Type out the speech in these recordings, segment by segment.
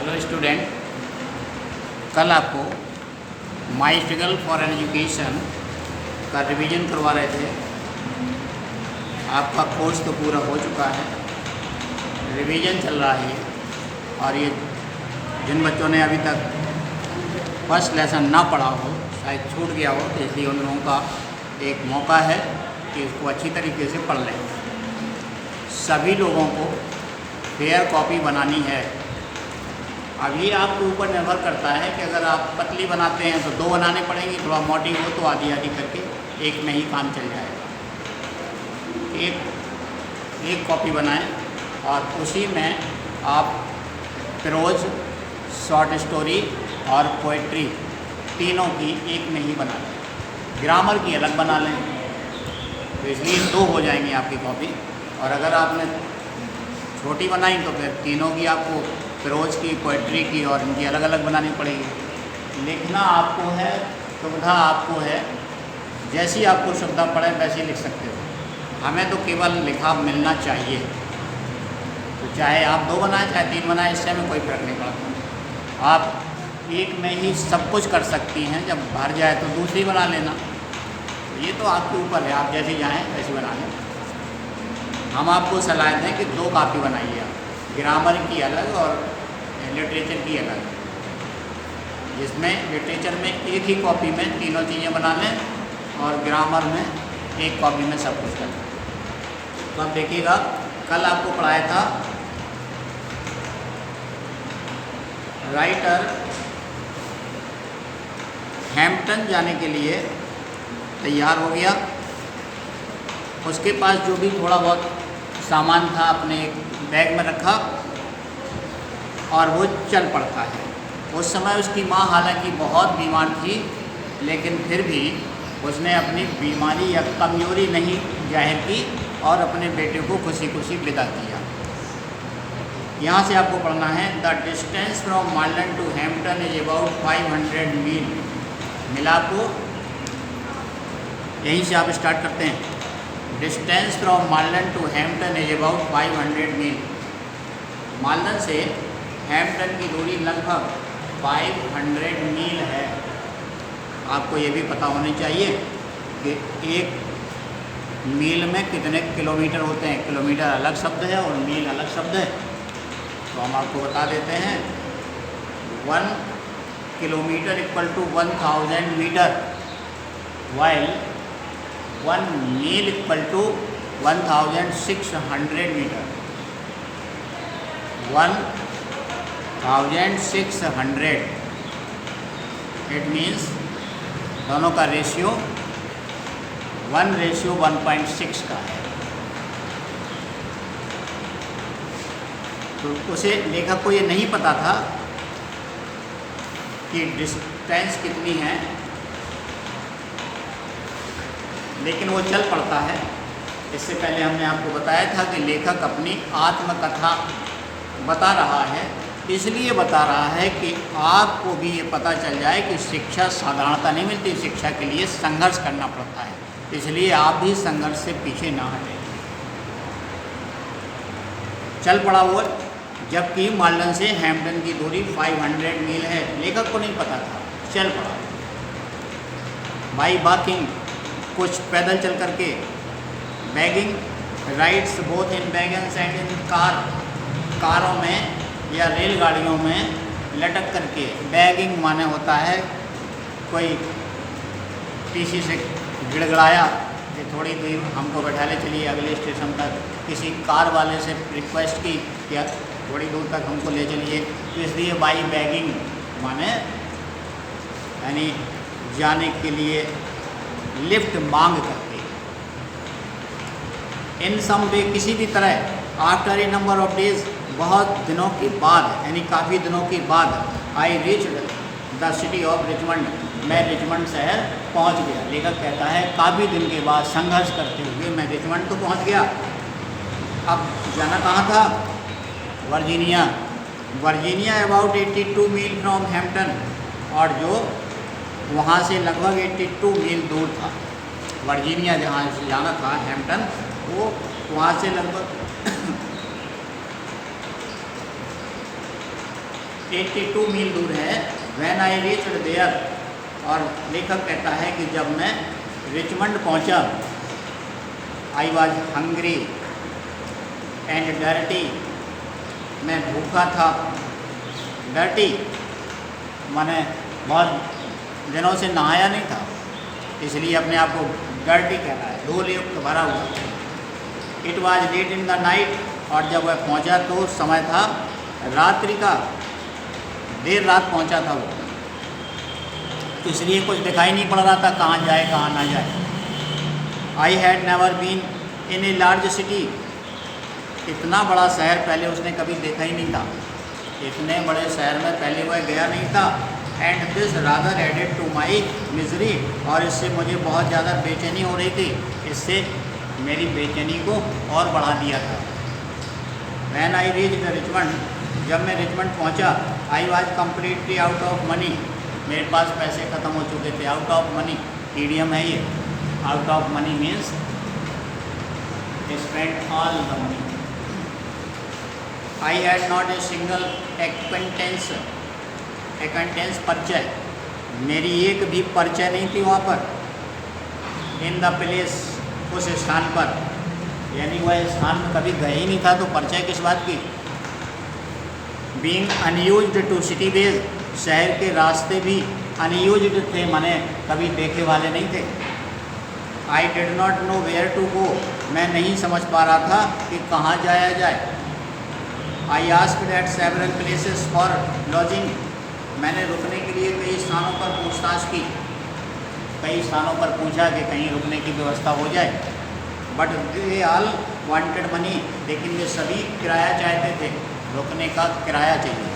Hello student, कल आपको माई struggle for an education का रिवीजन करवा रहे थे। आपका कोर्स तो पूरा हो चुका है, रिवीजन चल रहा है। और ये जिन बच्चों ने अभी तक फर्स्ट लेसन ना पढ़ा हो, शायद छूट गया हो, तो इसलिए उन लोगों का एक मौका है कि इसको अच्छी तरीके से पढ़ लें। सभी लोगों को फेयर कॉपी बनानी है। अब ये आपके ऊपर निर्भर करता है कि अगर आप पतली बनाते हैं तो 2 बनाने पड़ेंगे, थोड़ा मोटी हो तो आधी आधी करके एक में ही काम चल जाएगा। एक कॉपी बनाएं और उसी में आप प्रोज, शॉर्ट स्टोरी और पोइट्री तीनों की एक में ही बना लें। ग्रामर की अलग बना लें, तो इसलिए 2 हो जाएंगी आपकी कॉपी। और अगर आपने छोटी बनाई तो फिर तीनों की आपको प्रोज की, पोइट्री की और इनकी अलग अलग बनानी पड़ेगी। लिखना आपको है, सुविधा आपको है, जैसी आपको सुविधा पड़े वैसी लिख सकते हो। हमें तो केवल लिखा मिलना चाहिए, तो चाहे आप 2 बनाएं चाहे 3 बनाएं, इससे हमें कोई फर्क नहीं पड़ता। आप एक में ही सब कुछ कर सकती हैं, जब भर जाए तो दूसरी बना लेना। तो ये तो आपके ऊपर है, आप जैसी चाहें वैसी बना लें। हम आपको सलाह दें कि 2 कॉपी बनाइए आप, ग्रामर की अलग और लिटरेचर की अलग, जिसमें लिटरेचर में एक ही कॉपी में तीनों चीज़ें बना लें और ग्रामर में एक कॉपी में सब कुछ कर लें। तो अब देखिएगा, कल आपको पढ़ाया था राइटर हैम्पटन जाने के लिए तैयार हो गया। उसके पास जो भी थोड़ा बहुत सामान था अपने एक बैग में रखा और वो चल पड़ता है। उस समय उसकी माँ हालांकि बहुत बीमार थी, लेकिन फिर भी उसने अपनी बीमारी या कमजोरी नहीं जाहिर की और अपने बेटे को खुशी खुशी विदा किया। यहाँ से आपको पढ़ना है, the distance from Malden to Hampton is about 500 मील। मिला आपको? यहीं से आप स्टार्ट करते हैं। Distance from Malden to Hampton is about 500 मील। मार्लन से हैम्पटन की दूरी लगभग 500 मील है। आपको ये भी पता होनी चाहिए कि 1 मील में कितने किलोमीटर होते हैं। किलोमीटर अलग शब्द है और मील अलग शब्द है, तो हम आपको बता देते हैं। 1 kilometre equal to 1000 metre, while 1 मील equal to 1600 metre. 1600, it means दोनों का रेशियो 1:1.6 का है। तो उसे लेखक को ये नहीं पता था कि डिस्टेंस कितनी है, लेकिन वो चल पड़ता है। इससे पहले हमने आपको बताया था कि लेखक अपनी आत्मकथा बता रहा है, इसलिए बता रहा है कि आपको भी ये पता चल जाए कि शिक्षा साधारणता नहीं मिलती, शिक्षा के लिए संघर्ष करना पड़ता है। इसलिए आप भी संघर्ष से पीछे ना हटें। चल पड़ा वो, जबकि मार्लन से हैम्पटन की दूरी 500 मील है। लेखक को नहीं पता था, चल पड़ा। बाई वॉकिंग, कुछ पैदल चल करके। Bagging, rides both in wagons and in car, कारों में या रेलगाड़ियों में लटक करके। बैगिंग माने होता है कोई टीसी से गिड़गड़ाया कि थोड़ी दूर हमको बैठा ले चलिए अगले स्टेशन तक। किसी कार वाले से रिक्वेस्ट की कि थोड़ी दूर तक हमको ले चलिए, तो इसलिए बाई बैगिंग माने यानी जाने के लिए लिफ्ट मांग करके। इन सम वे, किसी भी तरह। After a number of days, बहुत दिनों के बाद, यानी काफ़ी दिनों के बाद। I reached the city of Richmond, मैं रिचमंड शहर पहुंच गया। लेखक कहता है काफ़ी दिन के बाद संघर्ष करते हुए मैं रिचमंड तो पहुंच गया। अब जाना कहाँ था? वर्जीनिया। वर्जीनिया अबाउट 82 मील फ्रॉम हैम्पटन, और जो वहाँ से लगभग 82 मील दूर था। वर्जीनिया जहाँ से जाना था हैम्पटन, वो वहाँ से लगभग 82 मील दूर है। व्हेन आई रीच्ड देयर, और लेखक कहता है कि जब मैं रिचमंड पहुंचा, I was hungry and dirty, मैं भूखा था। डर्टी माने बहुत दिनों से नहाया नहीं था, इसलिए अपने आप को डर्टी कह रहा है, धूल युक्त भरा हुआ। It was late in the night, और जब वह पहुंचा तो समय था रात्रि का, देर रात पहुंचा था वो, इसलिए कुछ दिखाई नहीं पड़ रहा था कहाँ जाए कहाँ ना जाए। I had never been in a large city, इतना बड़ा शहर पहले उसने कभी देखा ही नहीं था, इतने बड़े शहर में पहले वह गया नहीं था। And this rather added to my misery, और इससे मुझे बहुत ज़्यादा बेचैनी हो रही थी, इससे मेरी बेचैनी को और बढ़ा दिया था। वैन आई रीच्ड रिचमंड, जब मैं रिचमंड पहुंचा, I was completely out of money, मेरे पास पैसे ख़त्म हो चुके थे। आउट ऑफ मनी ईडियम है ये, out of money means spend all the money. I had not a single acquaintance, acquaintance परिचय, मेरी एक भी परिचय नहीं थी वहाँ पर। इन द प्लेस, उस स्थान पर, यानी वह स्थान में कभी गए ही नहीं था, तो परिचय किस बात की। Being unused to city ways, शहर के रास्ते भी अनयूज्ड थे, माने कभी देखे वाले नहीं थे। I did not know where to go, मैं नहीं समझ पा रहा था कि कहाँ जाया जाए। I asked eight several places for lodging, मैंने रुकने के लिए कई स्थानों पर पूछताछ की, कई स्थानों पर पूछा कि कहीं रुकने की व्यवस्था हो जाए। But they all wanted money, लेकिन वे सभी किराया चाहते थे, रुकने का किराया चाहिए।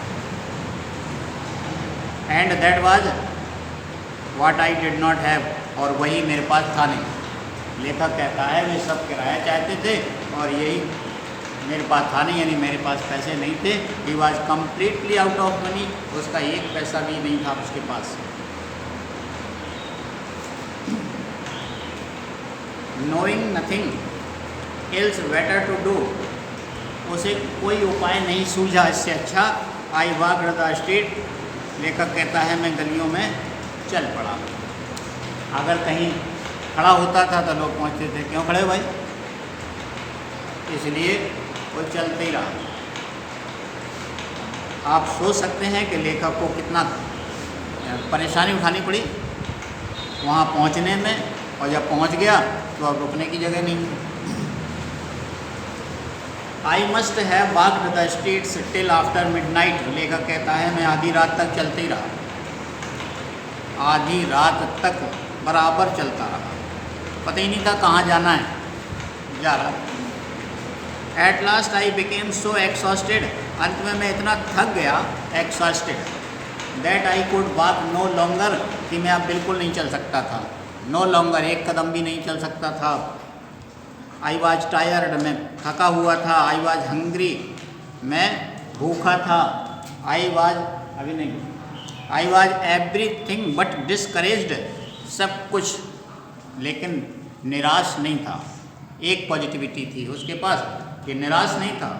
And that was what I did not have, और वही मेरे पास था नहीं। लेखक कहता है वे सब किराया चाहते थे और यही मेरे पास था नहीं, यानी मेरे पास पैसे नहीं थे। He was completely out of money, उसका एक पैसा भी नहीं था उसके पास। Knowing nothing else better to do, उसे कोई उपाय नहीं सूझा इससे अच्छा। आई वॉक्ड द स्ट्रीट, लेखक कहता है मैं गलियों में चल पड़ा। अगर कहीं खड़ा होता था तो लोग पहुँचते थे, क्यों खड़े भाई, इसलिए वो चलते ही रहा। आप सोच सकते हैं कि लेखक को कितना परेशानी उठानी पड़ी वहाँ पहुँचने में, और जब पहुँच गया तो अब रुकने की जगह नहीं है। I must have walked the streets till after midnight, लेखक कहता है मैं आधी रात तक चलते ही रहा, आधी रात तक बराबर चलता रहा, पता ही नहीं था कहाँ जाना है, जा रहा। At last I became so exhausted, अंत में मैं इतना थक गया, exhausted, that I could walk no longer, कि मैं अब बिल्कुल नहीं चल सकता था, नो लॉन्गर, एक कदम भी नहीं चल सकता था। आई वॉज टायर्ड, मैं थका हुआ था। आई वॉज हंग्री, मैं भूखा था। आई वॉज, अभी नहीं, I was everything but discouraged, सब कुछ लेकिन निराश नहीं था। एक पॉजिटिविटी थी उसके पास कि निराश नहीं था,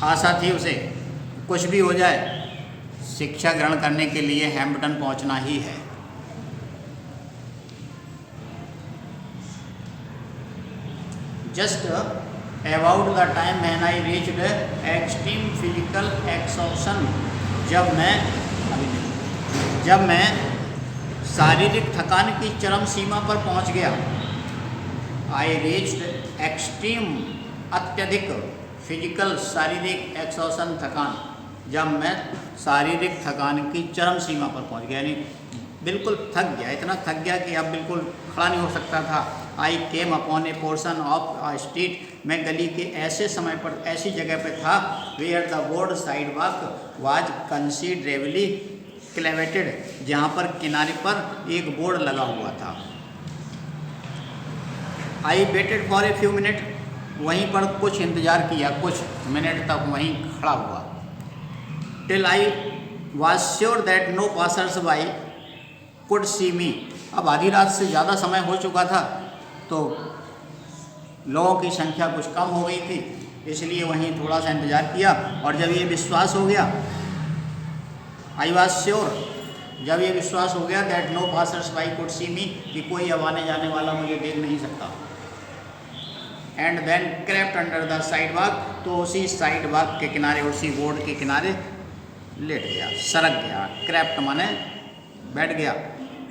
आशा थी उसे कुछ भी हो जाए, शिक्षा ग्रहण करने के लिए हैम्पटन पहुंचना ही है। Just about the time when I reached extreme physical exhaustion, जब मैं शारीरिक थकान की चरम सीमा पर पहुंच गया। आई रीच्ड एक्सट्रीम, अत्यधिक, फिजिकल शारीरिक, एक्सॉशन थकान, जब मैं शारीरिक थकान की चरम सीमा पर पहुंच गया, यानी बिल्कुल थक गया, इतना थक गया कि अब बिल्कुल खड़ा नहीं हो सकता था। I came upon a portion of a street, मैं गली के ऐसे समय पर ऐसी जगह पे था where the board sidewalk was considerably elevated, जहाँ पर किनारे पर एक बोर्ड लगा हुआ था। I waited for a few minute, वहीं पर कुछ इंतज़ार किया, कुछ मिनट तक वहीं खड़ा हुआ। Till I was sure that no passers by could see me, अब आधी रात से ज़्यादा समय हो चुका था तो लोगों की संख्या कुछ कम हो गई थी, इसलिए वहीं थोड़ा सा इंतज़ार किया। और जब ये विश्वास हो गया, आई वॉज श्योर, जब ये विश्वास हो गया that no passers by could see me, कि कोई अब आने जाने वाला मुझे देख नहीं सकता, and then crept under the sidewalk, तो उसी साइड वॉक के किनारे, उसी बोर्ड के किनारे लेट गया, सरक गया। क्रेप्ट माने बैठ गया,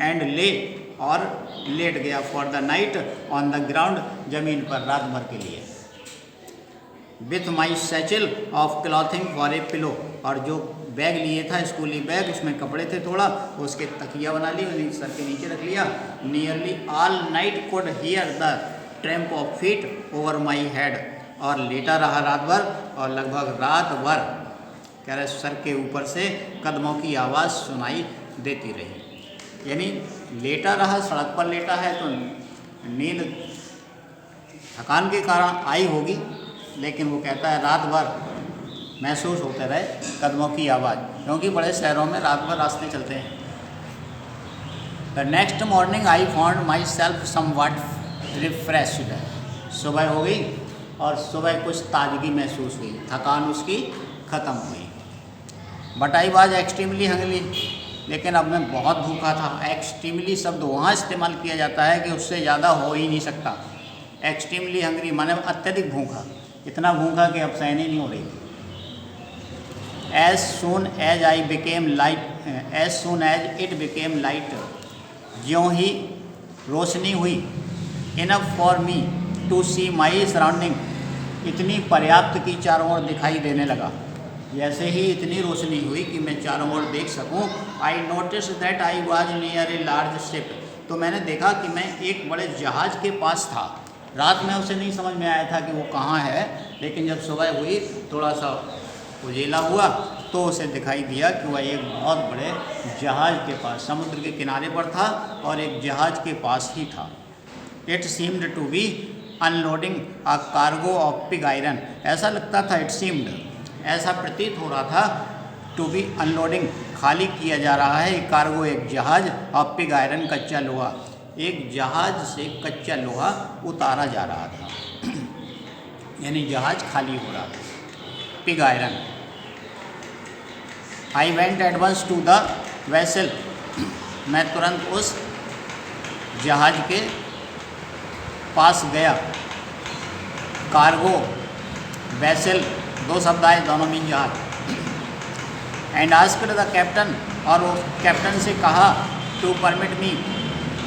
एंड ले और लेट गया for the night on the ground, जमीन पर रात भर के लिए। With my satchel of clothing for a pillow, और जो बैग लिए था स्कूली बैग, उसमें कपड़े थे थोड़ा, उसके तकिया बना ली, उन्हें सर के नीचे रख लिया। Nearly all night could hear the tramp of feet over my head, और लेटा रहा रात भर, और लगभग रात भर कह रहे सर के ऊपर से कदमों की आवाज़ सुनाई देती रही। यानी लेटा रहा, सड़क पर लेटा है तो नींद थकान के कारण आई होगी, लेकिन वो कहता है रात भर महसूस होते रहे कदमों की आवाज़, क्योंकि बड़े शहरों में रात भर रास्ते चलते हैं। The next morning I found my self somewhat refreshed, सुबह हो गई और सुबह कुछ ताजगी महसूस हुई, थकान उसकी ख़त्म हुई। But I was extremely Hungary, लेकिन अब मैं बहुत भूखा था। एक्सट्रीमली शब्द वहाँ इस्तेमाल किया जाता है कि उससे ज़्यादा हो ही नहीं सकता। एक्सट्रीमली हंगरी माने अत्यधिक भूखा, इतना भूखा कि अब सहन ही नहीं हो रही। As soon as I became light, as soon as it became light, ज्यों ही रोशनी हुई, enough for me to see my surrounding, इतनी पर्याप्त की चारों ओर दिखाई देने लगा। जैसे ही इतनी रोशनी हुई कि मैं चारों ओर देख सकूं, I notice that I was near a large ship, तो मैंने देखा कि मैं एक बड़े जहाज़ के पास था। रात में उसे नहीं समझ में आया था कि वो कहाँ है, लेकिन जब सुबह हुई थोड़ा सा उजेला हुआ तो उसे दिखाई दिया कि वह एक बहुत बड़े जहाज़ के पास, समुद्र के किनारे पर था और एक जहाज़ के पास ही था। It seemed to be unloading a cargo of pig iron, ऐसा लगता था, इट सीम्ड ऐसा प्रतीत हो रहा था, टू बी अनलोडिंग खाली किया जा रहा है, कार्गो एक जहाज़, और पिग आयरन कच्चा लोहा, एक जहाज़ से कच्चा लोहा उतारा जा रहा था यानी जहाज़ खाली हो रहा था। Pig iron. I went at once to the vessel, मैं तुरंत उस जहाज़ के पास गया। कार्गो वेसल दो शब्द आए, दोनों मीन जहाज। एंड आस्क्ड द कैप्टन, और वो कैप्टन से कहा, टू परमिट मी,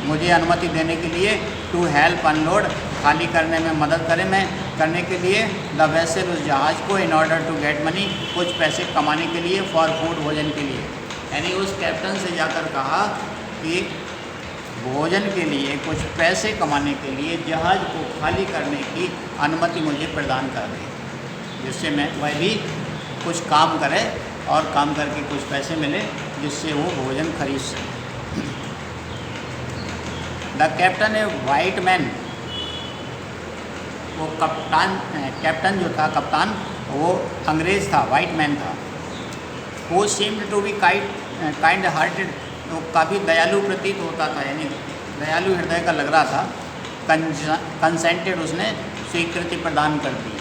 मुझे अनुमति देने के लिए, टू हेल्प अनलोड, खाली करने में मदद करें मैं करने के लिए, द वेसल उस जहाज़ को, in order to get money, कुछ पैसे कमाने के लिए, फॉर फूड भोजन के लिए। यानी उस कैप्टन से जाकर कहा कि भोजन के लिए, कुछ पैसे कमाने के लिए जहाज़ को खाली करने की अनुमति मुझे प्रदान कर दें, जिससे मैं वह भी कुछ काम करे और काम करके कुछ पैसे मिले जिससे वो भोजन खरीद सके। The captain A white man, वो कप्तान, कैप्टन जो था कप्तान, वो अंग्रेज़ था, वाइट मैन था। वो seemed to be kind hearted, वो काफ़ी दयालु प्रतीत होता था, यानी दयालु हृदय का लग रहा था। कंसेंटेड, उसने स्वीकृति प्रदान कर दी।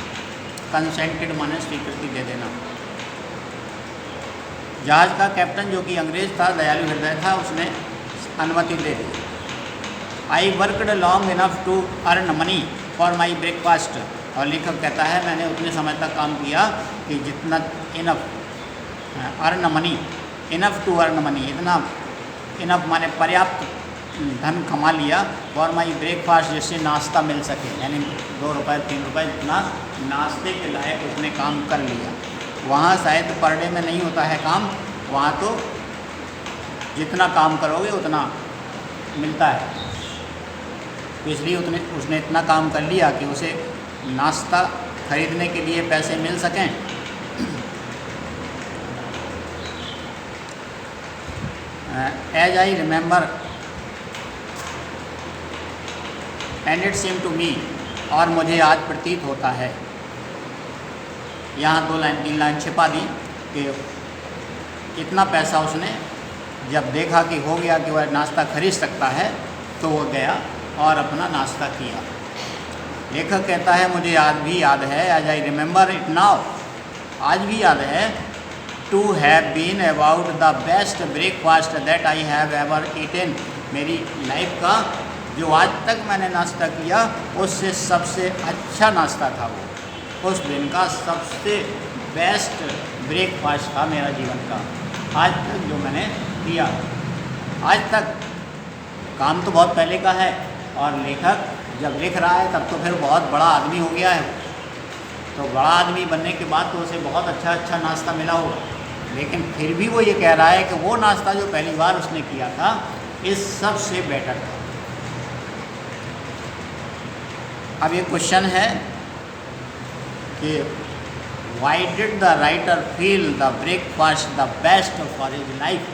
कंसेंटेड माने स्वीकृति दे देना। जहाज़ का कैप्टन जो कि अंग्रेज़ था, दयालु हृदय था, उसने अनुमति दे दी। I worked long enough to earn money for my breakfast, और लेखक कहता है मैंने उतने समय तक काम किया कि जितना enough earn money, enough to earn money, इतना इनफ माने पर्याप्त धन कमा लिया, फॉर माई ब्रेकफास्ट, जिससे नाश्ता मिल सके, यानी 2 रुपये 3 रुपये जितना नाश्ते के लायक उसने काम कर लिया। वहाँ शायद पर डे में नहीं होता है काम, वहाँ तो जितना काम करोगे उतना मिलता है, तो इसलिए उसने इतना काम कर लिया कि उसे नाश्ता खरीदने के लिए पैसे मिल सकें। As I remember and it seem to me, और मुझे आज प्रतीत होता है। यहाँ 2 लाइन 3 लाइन छिपा दी कि इतना पैसा उसने जब देखा कि हो गया कि वह नाश्ता खरीद सकता है, तो वो गया और अपना नाश्ता किया। लेखक कहता है मुझे आज भी याद है, as I remember it now, आज भी याद है, to have been about the best breakfast that I have ever eaten, मेरी लाइफ का जो आज तक मैंने नाश्ता किया उससे सबसे अच्छा नाश्ता था वो, उस दिन का सबसे बेस्ट ब्रेकफास्ट था मेरा जीवन का आज तक जो मैंने किया। आज तक काम तो बहुत पहले का है, और लेखक जब लिख रहा है तब तो फिर बहुत बड़ा आदमी हो गया है, तो बड़ा आदमी बनने के बाद तो उसे बहुत अच्छा नाश्ता मिला होगा, लेकिन फिर भी वो ये कह रहा है कि वो नाश्ता जो पहली बार उसने किया था इस सब से बेटर था। अब ये क्वेश्चन है कि why did the writer feel the breakfast the best for his life.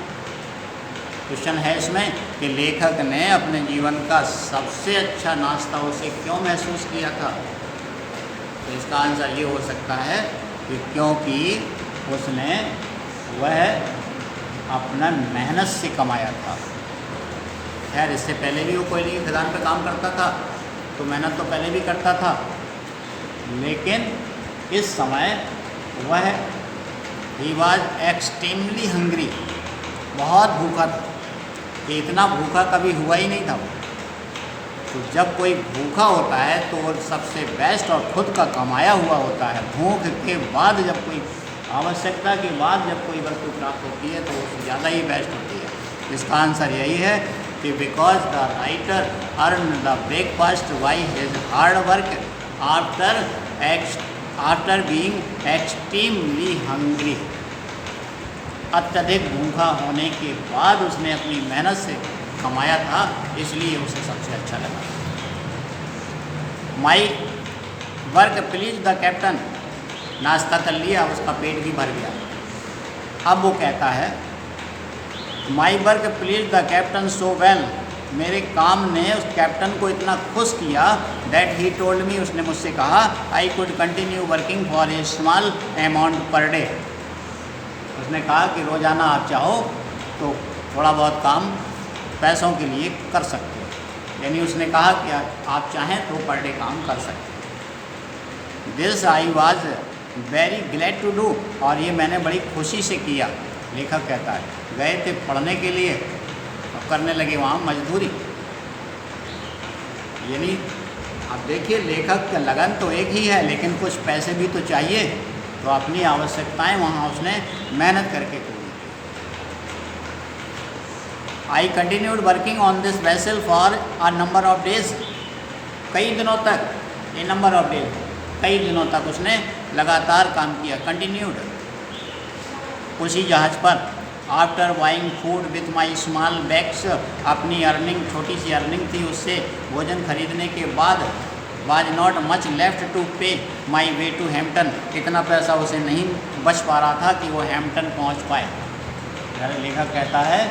Question है इसमें कि लेखक ने अपने जीवन का सबसे अच्छा नाश्ता उसे क्यों महसूस किया था। तो इसका आंसर ये हो सकता है कि क्योंकि उसने वह अपना मेहनत से कमाया था। खैर इससे पहले भी वो कोयले की खदान पर काम करता था तो मेहनत तो पहले भी करता था, लेकिन इस समय वह ही वॉज एक्सट्रीमली हंग्री, बहुत भूखा था, कि इतना भूखा कभी हुआ ही नहीं था। तो जब कोई भूखा होता है तो वो सबसे बेस्ट और खुद का कमाया हुआ होता है। भूख के बाद जब कोई आवश्यकता के बाद जब कोई वस्तु प्राप्त होती है तो उससे ज़्यादा ही बेस्ट होती है। इसका आंसर यही है कि because the writer earn the breakfast by his hard work after being extremely hungry. अत्यधिक भूखा होने के बाद उसने अपनी मेहनत से कमाया था, इसलिए उसे सबसे अच्छा लगा। My work please the captain, नाश्ता कर लिया, उसका पेट भी भर गया। अब वो कहता है my work please the captain so well, मेरे काम ने उस कैप्टन को इतना खुश किया दैट ही टोल्ड मी, उसने मुझसे कहा I could continue working for a small amount per day. उसने कहा कि रोज़ाना आप चाहो तो थोड़ा बहुत काम पैसों के लिए कर सकते हो, यानी उसने कहा कि आप चाहें तो पर डे काम कर सकते हो। This I was very glad to do, और ये मैंने बड़ी खुशी से किया। लेखक कहता है गए थे पढ़ने के लिए और करने लगे वहाँ मजदूरी। यानी अब देखिए लेखक का लगन तो एक ही है, लेकिन कुछ पैसे भी तो चाहिए, तो अपनी आवश्यकताएं वहाँ उसने मेहनत करके पूरी की। I continued working on this vessel for a number of days, कई दिनों तक, ए नंबर ऑफ डेज, कई दिनों तक उसने लगातार काम किया। कंटिन्यूड उसी जहाज़ पर। After buying food with my small bags, अपनी अर्निंग, छोटी सी अर्निंग थी, उससे भोजन खरीदने के बाद was not much left to pay my way to Hampton, इतना पैसा उसे नहीं बच पा रहा था कि वो हैम्पटन पहुंच पाए। लेखक कहता है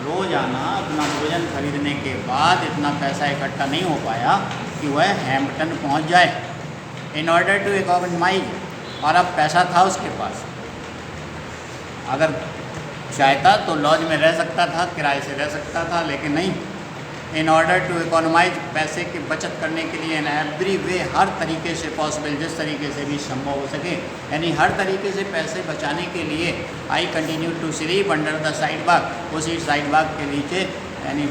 रोज़ाना अपना भोजन खरीदने के बाद इतना पैसा इकट्ठा नहीं हो पाया कि वह हैम्पटन पहुंच जाए। इन ऑर्डर टू इकोनॉमाइज, और अब पैसा था उसके पास, अगर चाहता तो लॉज में रह सकता था, किराए से रह सकता था, लेकिन नहीं। इन ऑर्डर टू इकोनॉमाइज, पैसे की बचत करने के लिए इन एवरी वे, हर तरीके से पॉसिबल, जिस तरीके से भी संभव हो सके, यानी हर तरीके से पैसे बचाने के लिए I continue to sleep under the side bag, उसी साइड बाग के नीचे, यानी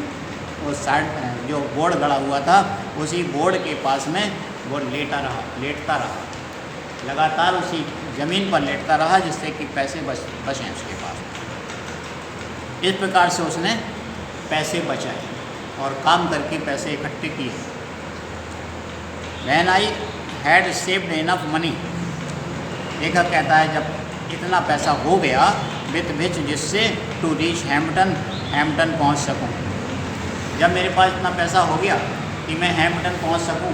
उस साइड जो बोर्ड गड़ा हुआ था उसी बोर्ड के पास में वो लेटता रहा, लगातार उसी ज़मीन पर लेटता रहा, जिससे कि पैसे बचें उसके पास। इस प्रकार से उसने पैसे बचाए और काम करके पैसे इकट्ठे किए। When I had saved enough money, लेखक कहता है जब इतना पैसा हो गया विथ विच, जिससे टू रीच हैम्पटन पहुंच सकूं, जब मेरे पास इतना पैसा हो गया कि मैं हैम्पटन पहुंच सकूं,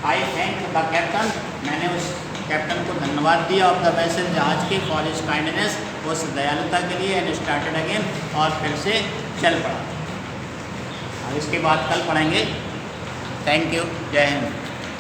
आई थैंक द कैप्टन, मैंने उस कैप्टन को धन्यवाद दिया ऑफ द वेसल, जहाज के, फॉर हिज काइंडनेस, उस दयालुता के लिए, एंड स्टार्टेड अगेन, और फिर से चल पड़ा। अब इसके बाद कल पढ़ेंगे। थैंक यू, जय हिंद।